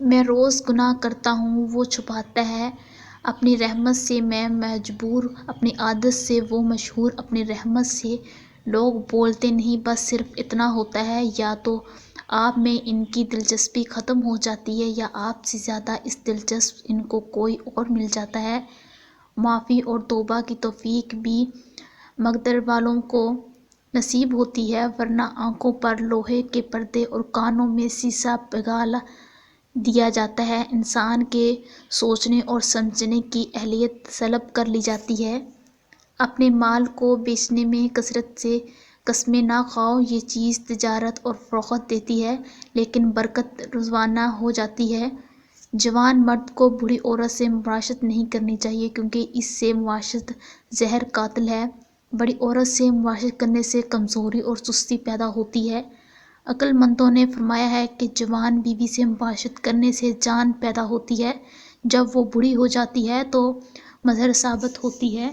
میں روز گناہ کرتا ہوں، وہ چھپاتا ہے اپنی رحمت سے۔ میں مجبور اپنی عادت سے، وہ مشہور اپنی رحمت سے۔ لوگ بولتے نہیں، بس صرف اتنا ہوتا ہے، یا تو آپ میں ان کی دلچسپی ختم ہو جاتی ہے یا آپ سے زیادہ اس دلچسپ ان کو کوئی اور مل جاتا ہے۔ معافی اور توبہ کی توفیق بھی مقدر والوں کو نصیب ہوتی ہے، ورنہ آنکھوں پر لوہے کے پردے اور کانوں میں سیسا پگھال دیا جاتا ہے، انسان کے سوچنے اور سمجھنے کی اہلیت سلب کر لی جاتی ہے۔ اپنے مال کو بیچنے میں کثرت سے قسمیں نہ کھاؤ، یہ چیز تجارت اور فروخت دیتی ہے لیکن برکت روزانہ ہو جاتی ہے۔ جوان مرد کو بوڑھی عورت سے مباشرت نہیں کرنی چاہیے کیونکہ اس سے مباشرت زہر قاتل ہے۔ بڑی عورت سے مباشرت کرنے سے کمزوری اور سستی پیدا ہوتی ہے۔ عقل مندوں نے فرمایا ہے کہ جوان بیوی سے مباشرت کرنے سے جان پیدا ہوتی ہے، جب وہ بوڑھی ہو جاتی ہے تو مضر ثابت ہوتی ہے۔